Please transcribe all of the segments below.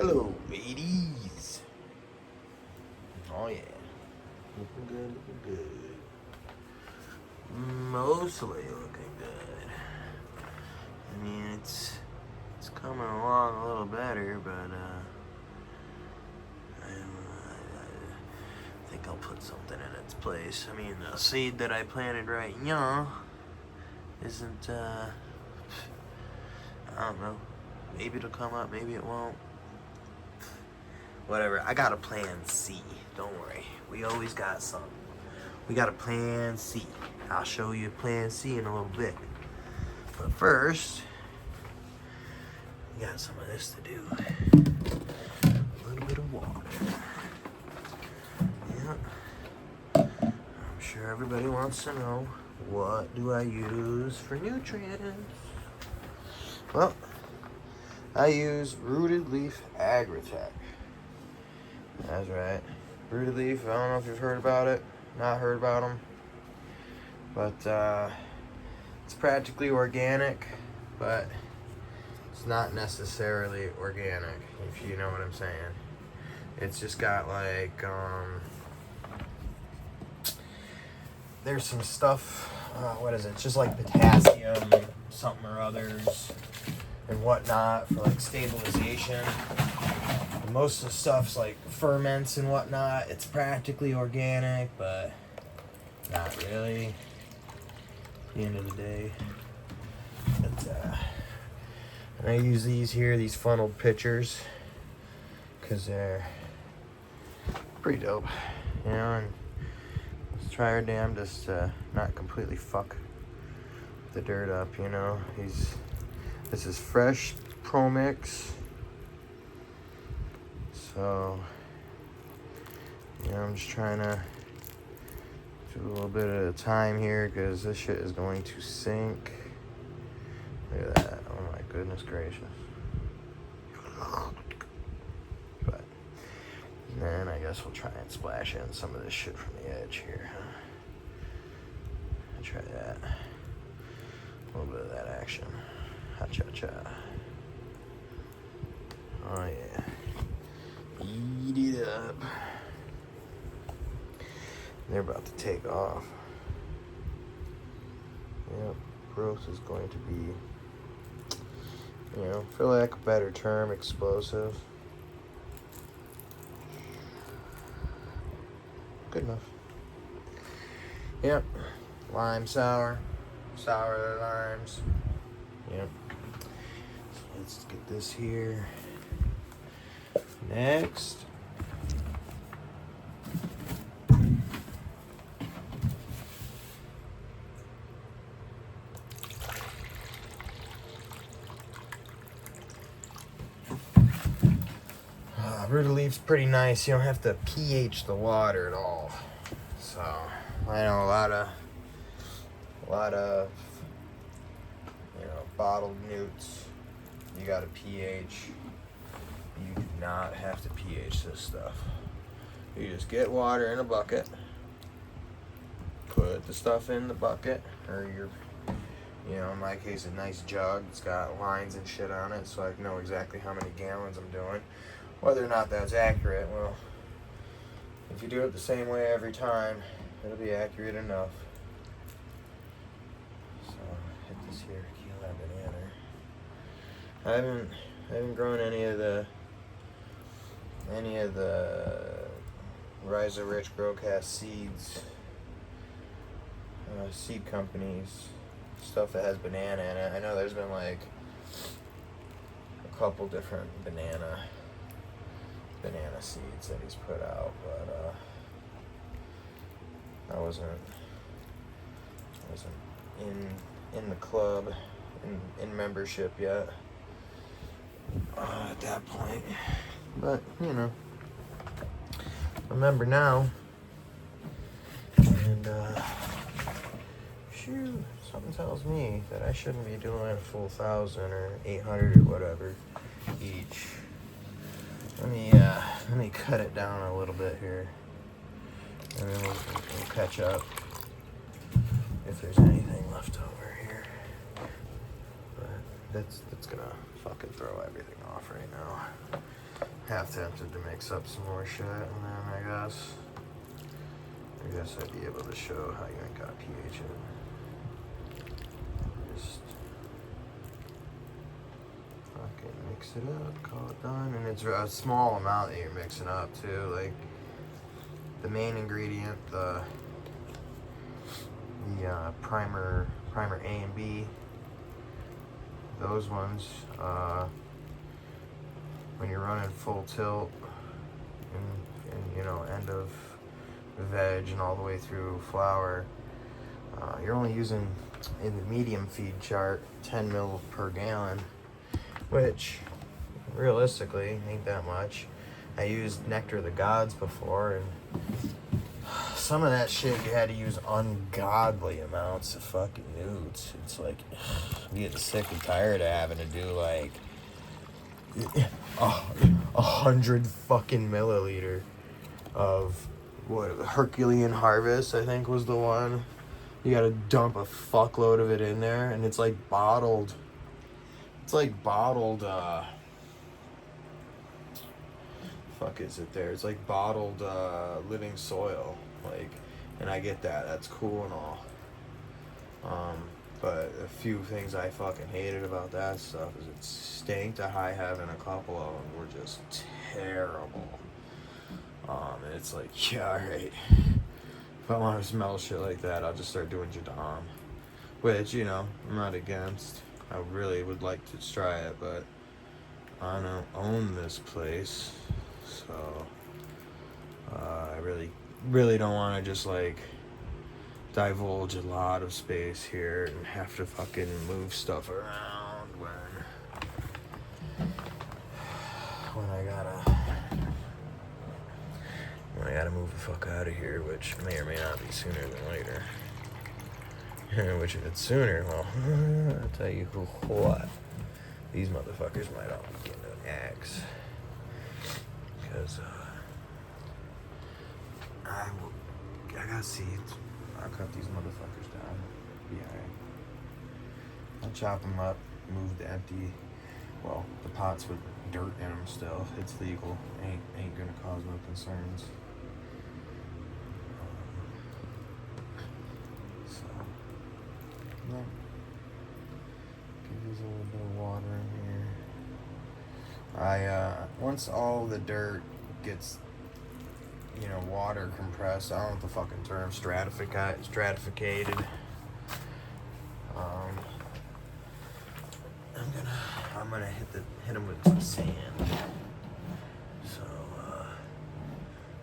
Hello, ladies. Oh yeah, looking good, looking good. Mostly looking good. I mean, it's coming along a little better, but I think I'll put something in its place. I mean, the seed that I planted right now isn't. I don't know. Maybe it'll come up, maybe it won't. Whatever. I got a plan C. Don't worry. We always got something. We got a plan C. I'll show you plan C in a little bit. But first, we got some of this to do. A little bit of water. Yeah. I'm sure everybody wants to know, what do I use for nutrients? Well, I use Rooted Leaf Agritech. That's right. Rooted Leaf, I don't know if you've heard about it, not heard about them, but it's practically organic, but it's not necessarily organic, if you know what I'm saying. It's just got like, there's some stuff, what is it? It's just like potassium, something or others, and whatnot for like stabilization. Most of the stuff's like ferments and whatnot. It's practically organic, but not really at the end of the day. But, and I use these here, these funneled pitchers, because they're pretty dope, you know, and let's try our damnedest to not completely fuck the dirt up, you know. This is fresh Pro Mix. So, I'm just trying to do a little bit at a time here because this shit is going to sink. Look at that. Oh my goodness gracious. But then I guess we'll try and splash in some of this shit from the edge here. I'll try that. A little bit of that action. Ha-cha-cha. Oh yeah. Eat it up. They're about to take off. Yep, growth is going to be, for lack of a better term, explosive. Good enough. Yep, lime sour limes. Yep. So let's get this here. Next, Rooted Leaf's pretty nice. You don't have to pH the water at all. So I know a lot of bottled newts. You got a pH. You do not have to pH this stuff. You just get water in a bucket, put the stuff in the bucket, or in my case, a nice jug. It's got lines and shit on it, so I know exactly how many gallons I'm doing. Whether or not that's accurate, well, if you do it the same way every time, it'll be accurate enough. So, hit this here Keylime banana. I haven't grown any of the Rise of Rich Growcast seeds, seed companies, stuff that has banana in it. I know there's been like a couple different banana seeds that he's put out, but I wasn't in the club, in membership yet at that point. But remember now, and shoot, something tells me that I shouldn't be doing a full 1,000 or 800 or whatever each. Let me cut it down a little bit here, and then we'll catch up if there's anything left over here. But that's gonna fucking throw everything off right now. half tempted to mix up some more shit, and then I guess I'd be able to show how you ain't got pH it. Just fucking mix it up, call it done, and it's a small amount that you're mixing up too. Like the main ingredient, the primer A and B. Those ones, when you're running full tilt and you know, end of veg and all the way through flour, you're only using, in the medium feed chart, 10 mil per gallon, which realistically ain't that much. I used Nectar of the Gods before, and some of that shit you had to use ungodly amounts of fucking newts. It's like, I'm getting sick and tired of having to do like 100 fucking milliliter of what, Herculean Harvest, I think was the one. You gotta dump a fuckload of it in there, and it's like bottled. It's like bottled, fuck is it there? It's like bottled living soil. Like, and I get that, that's cool and all. But a few things I fucking hated about that stuff is it stank to high heaven. A couple of them were just terrible. And it's like, yeah, alright. If I want to smell shit like that, I'll just start doing Jadam. Which, you know, I'm not against. I really would like to try it, but I don't own this place. So, I really don't want to just like divulge a lot of space here and have to fucking move stuff around when I gotta move the fuck out of here, which may or may not be sooner than later. Which if it's sooner, well, I'll tell you what, these motherfuckers might all be getting an axe. Because I got seeds. I'll cut these motherfuckers down. Be alright. I'll chop them up, move the empty, well, the pots with dirt in them still. It's legal. Ain't gonna cause no concerns. So, yeah. Give these a little bit of water in here. Once all the dirt gets, you know, water compressed, I don't know what the fucking term, stratificated. I'm gonna hit them with some sand. So,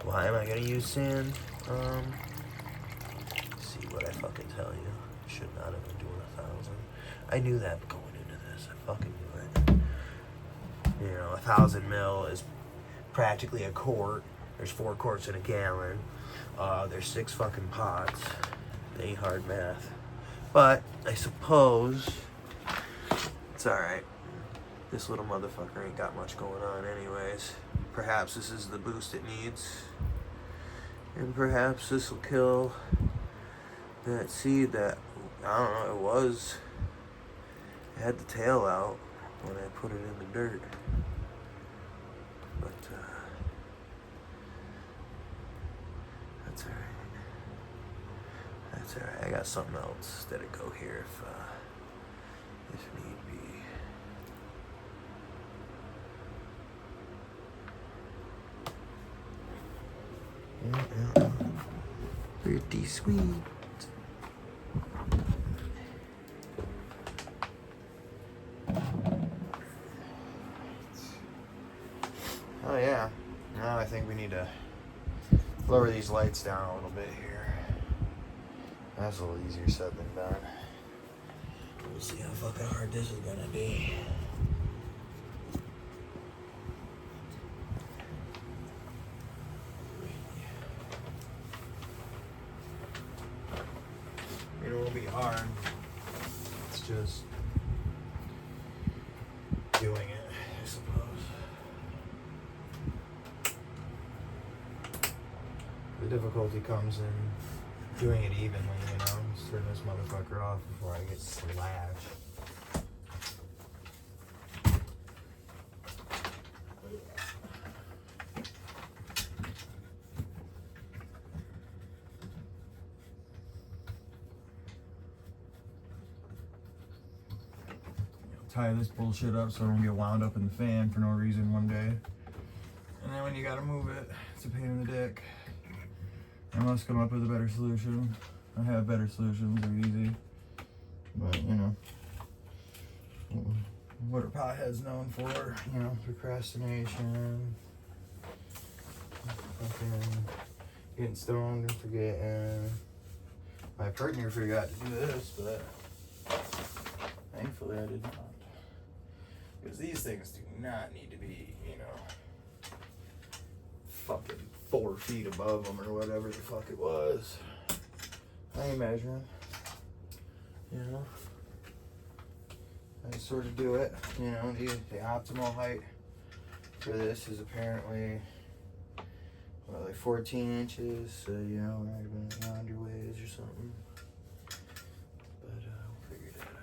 why am I gonna use sand? See what I fucking tell you. Should not have been doing 1,000. I knew that going into this. I fucking knew it. You know, 1,000 mil is practically a quart. There's 4 quarts in a gallon. There's 6 fucking pots. It ain't hard math. But I suppose it's alright. This little motherfucker ain't got much going on anyways. Perhaps this is the boost it needs. And perhaps this will kill that seed that, I don't know, it had the tail out when I put it in the dirt. But, that's alright. That's alright. I got something else that'll go here if need be. Pretty sweet. Oh yeah. Now I think we need to lower these lights down a little bit here. That's a little easier said than done. We'll see how fucking hard this is gonna be. It will be hard. It's just doing it, I suppose. The difficulty comes in doing it evenly, you know? Just turn this motherfucker off before I get slashed. tie this bullshit up so I don't get wound up in the fan for no reason one day. And then when you gotta move it, it's a pain in the dick. I must come up with a better solution. I have better solutions, they're easy. But, you know, what are potheads known for? You know, procrastination, fucking getting stoned and forgetting. My partner forgot to do this, but thankfully I did not. Because these things do not need to be, you know, fucking 4 feet above them or whatever the fuck it was. I ain't measuring, you know. I just sort of do it, you know. The optimal height for this is apparently, well, like 14 inches, so, you know, might have been yonder ways or something. But we'll figure that out,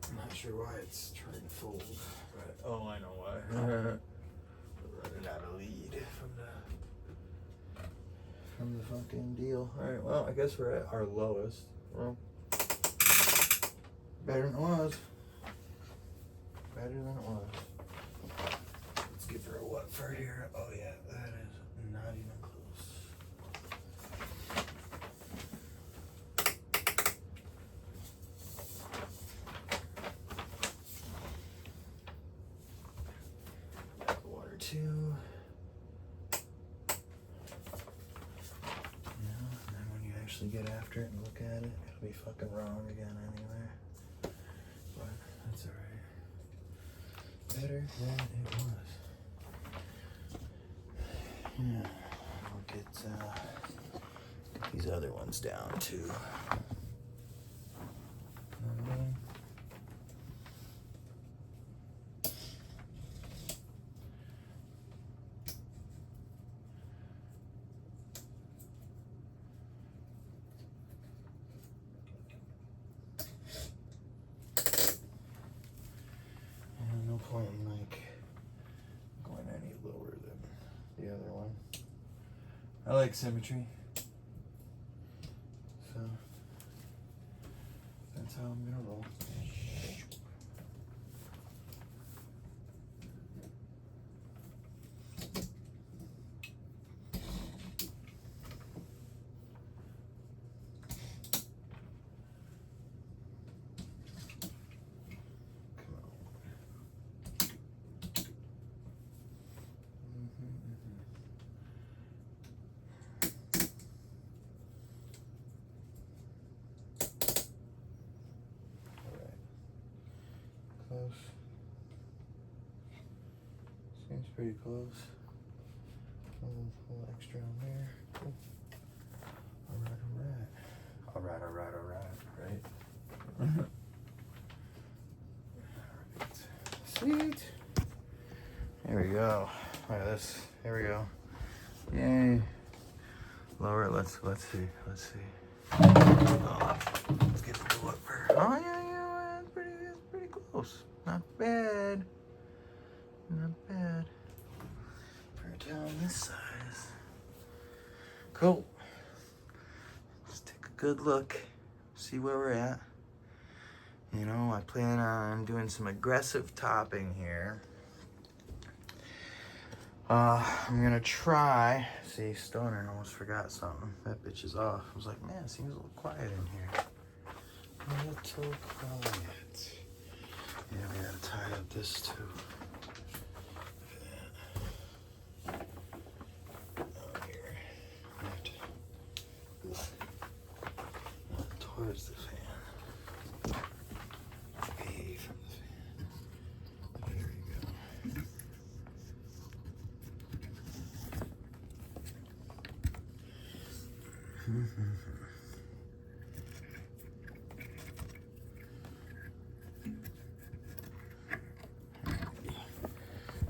I'm not sure why it's trying to fold, but oh, I know why. We're running out of lead from the fucking deal. All right, well, I guess we're at our lowest. Well, better than it was. Better than it was. Let's give her a what for here. Oh yeah, that is not even close. Two. Yeah, and then when you actually get after it and look at it, it'll be fucking wrong again anyway. But that's alright. Better than it was. Yeah, we'll get these other ones down too. You know what I mean? Point in like going any lower than the other one. I like symmetry, so that's how I'm gonna roll. Close. Seems pretty close. A little extra on there. Cool. Alright. Right? Sweet. There we go. Look at this. Here we go. Yay. Lower it. Let's see. Oh, let's get the look for. Oh yeah. It's pretty close. Not bad. For a town this size. Cool. Let's take a good look. See where we're at. You know, I plan on doing some aggressive topping here. I'm gonna try. See, Stoner almost forgot something. That bitch is off. I was like, man, it seems a little quiet in here. A little quiet. Yeah, we gotta tie up this too. Oh, here. I have to go towards the fan. Away from the fan. There you go.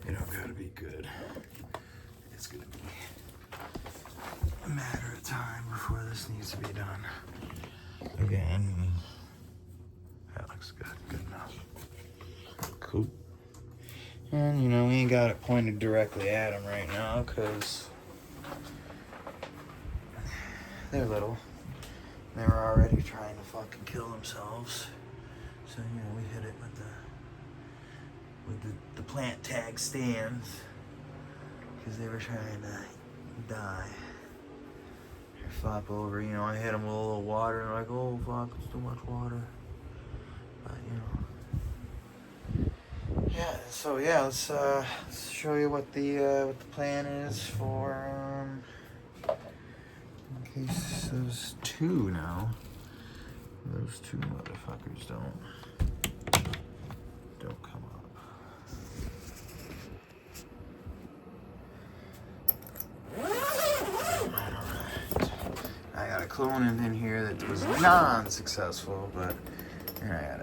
You don't gotta be good. It's gonna be a matter of time before this needs to be done. Again, that looks good. Good enough. Cool. And, you know, we ain't got it pointed directly at them right now because they're little. They were already trying to fucking kill themselves. So, you know, we hit it with the plant tag stands because they were trying to die. Or flop over, you know, I hit them with a little water and like, oh fuck, it's too much water. But, you know. Yeah, so yeah, let's show you what the plan is for in case those two now. Those two motherfuckers don't come up. Alright. I got a cloning in here that was non-successful, but here I got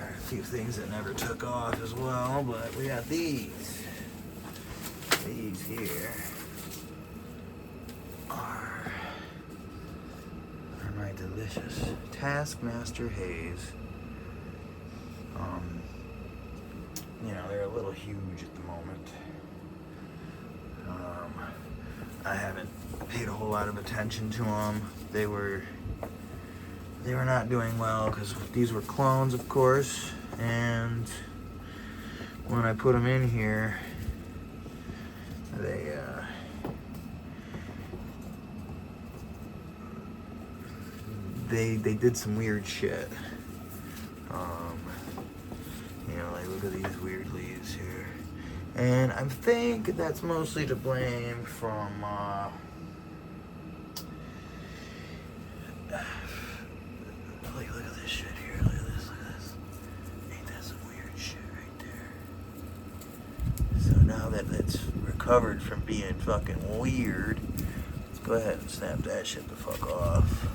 a few things that never took off as well, but we got these. These here are my delicious Taskmaster Haze. You know, they're a little huge at the moment. I haven't paid a whole lot of attention to them. They were not doing well because these were clones, of course, and when I put them in here, they did some weird shit. You know, like look at these weird leaves here. And I think that's mostly to blame from look at this shit here. Look at this. Ain't that some weird shit right there? So now that it's recovered from being fucking weird, let's go ahead and snap that shit the fuck off.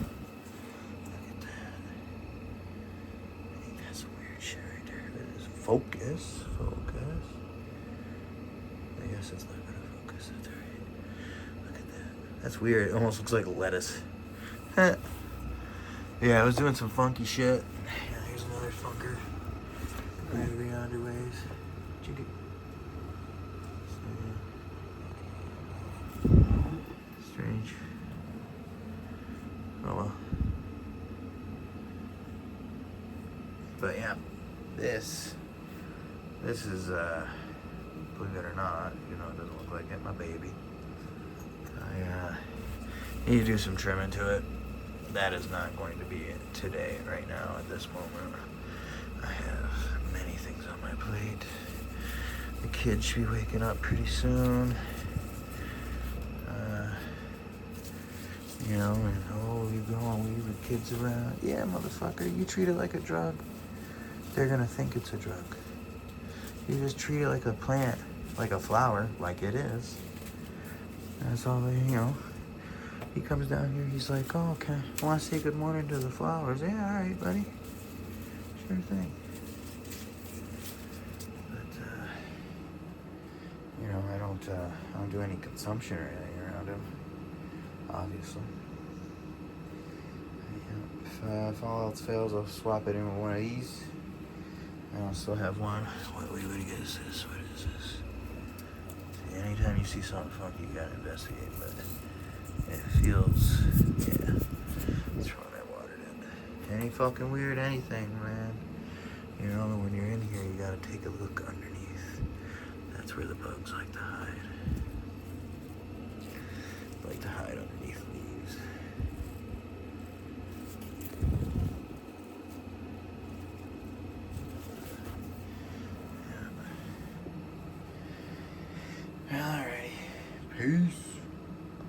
Focus. I guess it's not gonna focus. That's alright. Look at that. That's weird. It almost looks like lettuce. Yeah, I was doing some funky shit. Yeah, here's another funker. Right yonder ways. Chicken. Strange. Oh well. But yeah, this is, believe it or not, you know, it doesn't look like it, my baby. I need to do some trimming to it. That is not going to be it today, right now, at this moment. I have many things on my plate. The kids should be waking up pretty soon. You know, and oh, you going, leave the kids around. Yeah, motherfucker, you treat it like a drug, they're gonna think it's a drug. You just treat it like a plant, like a flower, like it is. That's all they, you know. He comes down here, he's like, oh, okay, I want to say good morning to the flowers. Yeah, all right, buddy. Sure thing. But, you know, I don't do any consumption or anything around him, obviously. If all else fails, I'll swap it in with one of these. And I'll still have one. What is this? What is this? See, anytime you see something funky, you gotta investigate. But it feels, yeah. Let's throw that water in. Any fucking weird anything, man. You know, when you're in here, you gotta take a look underneath. That's where the bugs like to hide. Like to hide underneath.